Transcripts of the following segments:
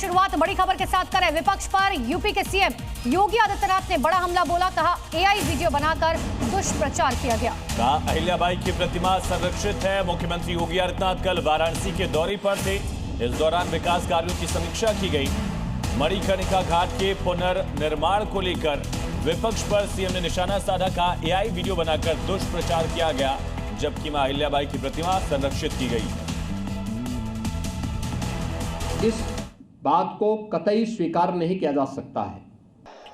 शुरुआत बड़ी खबर के साथ करें। विपक्ष पर यूपी के सीएम योगी आदित्यनाथ ने बड़ा हमला बोला। कहा एआई वीडियो बनाकर दुष्प्रचार किया गया। कहा अहिल्याबाई की प्रतिमा संरक्षित है। मुख्यमंत्री योगी आदित्यनाथ कल वाराणसी के दौरे पर थे। इस दौरान विकास कार्यों की समीक्षा की गई। मणिकर्णिका घाट के पुनर्निर्माण को लेकर विपक्ष पर सीएम ने निशाना साधा। कहा एआई वीडियो बनाकर दुष्प्रचार किया गया, जबकि मां अहिल्याबाई की प्रतिमा संरक्षित की गई। इस बात को कतई स्वीकार नहीं किया जा सकता है।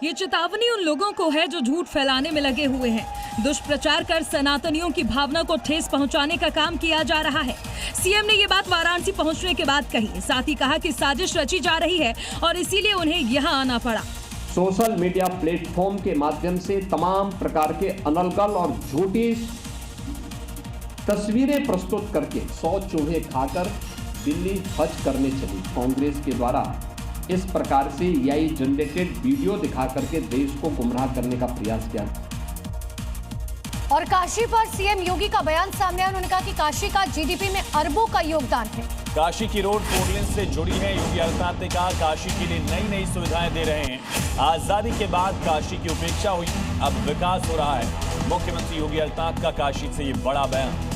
ये चेतावनी उन लोगों को है जो झूठ फैलाने में लगे हुए हैं। दुष्प्रचार कर सनातनियों की भावना को ठेस पहुंचाने का काम किया जा रहा है। सीएम ने ये बात वाराणसी पहुंचने के बाद कही। साथ ही कहा कि साजिश रची जा रही है और इसीलिए उन्हें यहाँ आना पड़ा। सोशल मीडिया प्लेटफॉर्म के माध्यम से तमाम प्रकार के अनलगल और झूठी तस्वीरें प्रस्तुत करके 100 चूहे खाकर दिल्ली हज करने चली। कांग्रेस के द्वारा इस प्रकार से एआई जनरेटेड वीडियो दिखा करके देश को गुमराह करने का प्रयास किया। और काशी पर सीएम योगी का बयान सामने आया। उन्होंने कहा कि काशी का जीडीपी में अरबों का योगदान है। काशी की रोड 4 लेन से जुड़ी है। योगी आदित्यनाथ ने कहा काशी के लिए नई नई सुविधाएं दे रहे हैं। आजादी के बाद काशी की उपेक्षा हुई, अब विकास हो रहा है। मुख्यमंत्री योगी आदित्यनाथ का काशी से ये बड़ा बयान।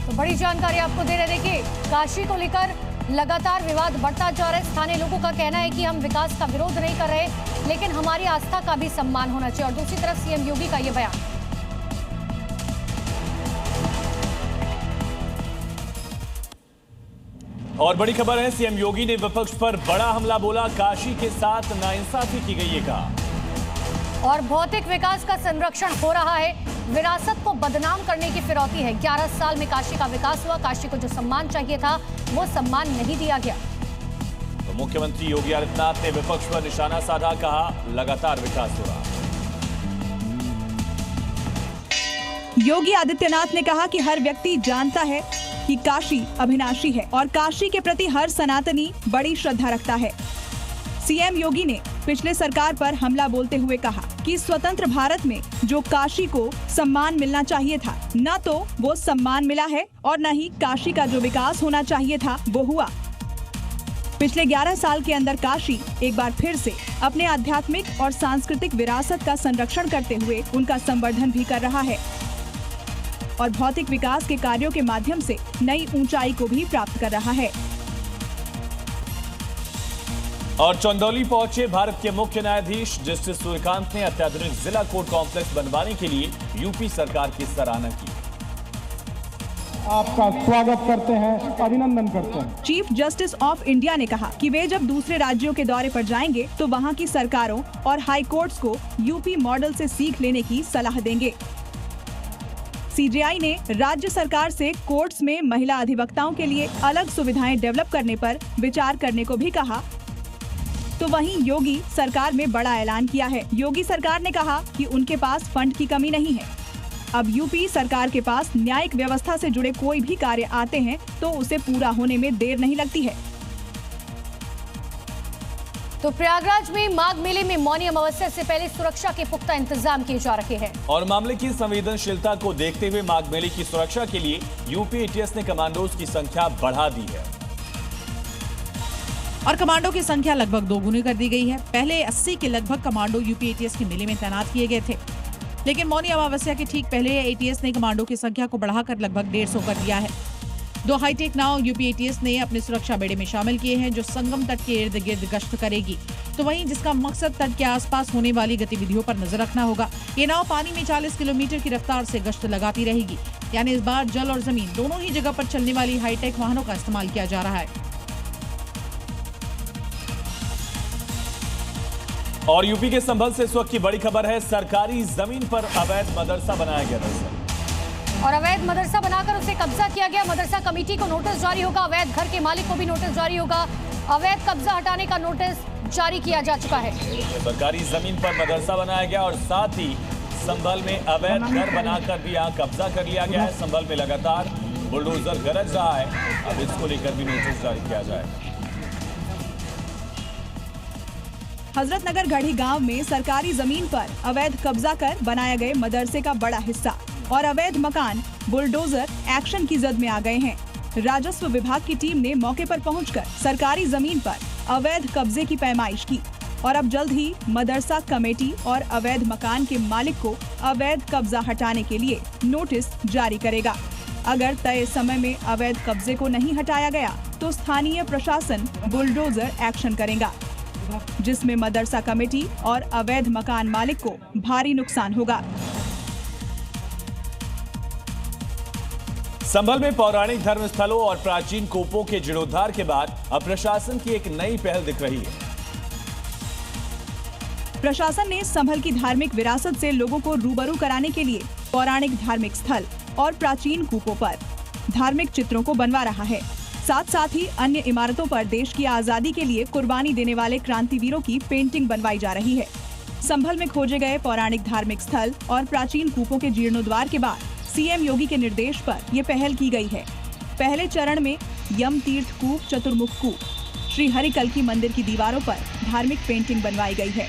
तो बड़ी जानकारी आपको दे रहे। देखिए, काशी को लेकर लगातार विवाद बढ़ता जा रहा है। स्थानीय लोगों का कहना है कि हम विकास का विरोध नहीं कर रहे, लेकिन हमारी आस्था का भी सम्मान होना चाहिए। और दूसरी तरफ सीएम योगी का ये बयान। और बड़ी खबर है, सीएम योगी ने विपक्ष पर बड़ा हमला बोला। काशी के साथ नाइंसाफी की गई है कहा। और भौतिक विकास का संरक्षण हो रहा है। विरासत को बदनाम करने की फिरौती है। 11 साल में काशी का विकास हुआ। काशी को जो सम्मान चाहिए था वो सम्मान नहीं दिया गया। तो मुख्यमंत्री योगी आदित्यनाथ ने विपक्ष पर निशाना साधा। कहा लगातार विकास हो रहा। योगी आदित्यनाथ ने कहा कि हर व्यक्ति जानता है कि काशी अविनाशी है और काशी के प्रति हर सनातनी बड़ी श्रद्धा रखता है। सीएम योगी ने पिछले सरकार पर हमला बोलते हुए कहा कि स्वतंत्र भारत में जो काशी को सम्मान मिलना चाहिए था, न तो वो सम्मान मिला है और न ही काशी का जो विकास होना चाहिए था वो हुआ। पिछले 11 साल के अंदर काशी एक बार फिर से अपने आध्यात्मिक और सांस्कृतिक विरासत का संरक्षण करते हुए उनका संवर्धन भी कर रहा है और भौतिक विकास के कार्यों के माध्यम से नई ऊंचाई को भी प्राप्त कर रहा है। और चंदौली पहुंचे भारत के मुख्य न्यायाधीश जस्टिस सूर्यकांत ने अत्याधुनिक जिला कोर्ट कॉम्प्लेक्स बनवाने के लिए यूपी सरकार की सराहना की। आपका स्वागत करते हैं, अभिनंदन करते हैं। चीफ जस्टिस ऑफ इंडिया ने कहा कि वे जब दूसरे राज्यों के दौरे पर जाएंगे तो वहां की सरकारों और हाई कोर्ट्स को यूपी मॉडल से सीख लेने की सलाह देंगे। सीजेआई ने राज्य सरकार से कोर्ट्स में महिला अधिवक्ताओं के लिए अलग सुविधाएं डेवलप करने पर विचार करने को भी कहा। तो वहीं योगी सरकार में बड़ा ऐलान किया है। योगी सरकार ने कहा कि उनके पास फंड की कमी नहीं है। अब यूपी सरकार के पास न्यायिक व्यवस्था से जुड़े कोई भी कार्य आते हैं तो उसे पूरा होने में देर नहीं लगती है। तो प्रयागराज में माघ मेले में मौनी अमावस्या से पहले सुरक्षा के पुख्ता इंतजाम किए जा रहे हैं। और मामले की संवेदनशीलता को देखते हुए माघ मेले की सुरक्षा के लिए यूपी एटीएस ने कमांडोज की संख्या बढ़ा दी है और कमांडो की संख्या लगभग 2 गुनी कर दी गई है। पहले 80 के लगभग कमांडो यूपी एटीएस के मेले में तैनात किए गए थे, लेकिन मौनी अमावस्या के ठीक पहले एटीएस ने कमांडो की संख्या को बढ़ाकर लगभग 150 कर दिया है। 2 हाईटेक नाव यूपी एटीएस ने अपने सुरक्षा बेड़े में शामिल किए हैं जो संगम तट के इर्द गिर्द गश्त करेगी। तो वहीं जिसका मकसद तट के आसपास होने वाली गतिविधियों पर नजर रखना होगा। ये नाव पानी में 40 किलोमीटर की रफ्तार से गश्त लगाती रहेगी। यानी इस बार जल और जमीन दोनों ही जगह पर चलने वाली हाईटेक वाहनों का इस्तेमाल किया जा रहा है। और यूपी के संभल से इस वक्त की बड़ी खबर है, सरकारी जमीन पर अवैध मदरसा बनाया गया था और अवैध मदरसा बनाकर उसे कब्जा किया गया। मदरसा कमेटी को नोटिस जारी होगा। अवैध घर के मालिक को भी नोटिस जारी होगा। अवैध कब्जा हटाने का नोटिस जारी किया जा चुका है। सरकारी जमीन पर मदरसा बनाया गया और साथ ही संभल में अवैध घर बनाकर भी यहाँ कब्जा कर लिया गया है। संभल में लगातार बुलडोजर गरज रहा है। अब इसको लेकर भी नोटिस जारी किया जाए। हजरतनगर गढ़ी गांव में सरकारी जमीन पर अवैध कब्जा कर बनाए गए मदरसे का बड़ा हिस्सा और अवैध मकान बुलडोजर एक्शन की जद में आ गए हैं। राजस्व विभाग की टीम ने मौके पर पहुंचकर सरकारी जमीन पर अवैध कब्जे की पैमाइश की और अब जल्द ही मदरसा कमेटी और अवैध मकान के मालिक को अवैध कब्जा हटाने के लिए नोटिस जारी करेगा। अगर तय समय में अवैध कब्जे को नहीं हटाया गया तो स्थानीय प्रशासन बुलडोजर एक्शन करेगा, जिसमें मदरसा कमेटी और अवैध मकान मालिक को भारी नुकसान होगा। संभल में पौराणिक धर्म स्थलों और प्राचीन कूपों के जीर्णोद्धार के बाद अब प्रशासन की एक नई पहल दिख रही है। प्रशासन ने संभल की धार्मिक विरासत से लोगों को रूबरू कराने के लिए पौराणिक धार्मिक स्थल और प्राचीन कूपों पर धार्मिक चित्रों को बनवा रहा है। साथ ही अन्य इमारतों पर देश की आजादी के लिए कुर्बानी देने वाले क्रांतिवीरों की पेंटिंग बनवाई जा रही है। संभल में खोजे गए पौराणिक धार्मिक स्थल और प्राचीन कूपों के जीर्णोद्वार के बाद सीएम योगी के निर्देश पर ये पहल की गई है। पहले चरण में यम तीर्थ कूप, चतुर्मुख कूप, श्री हरिकल्की मंदिर की दीवारों पर धार्मिक पेंटिंग बनवाई गई है।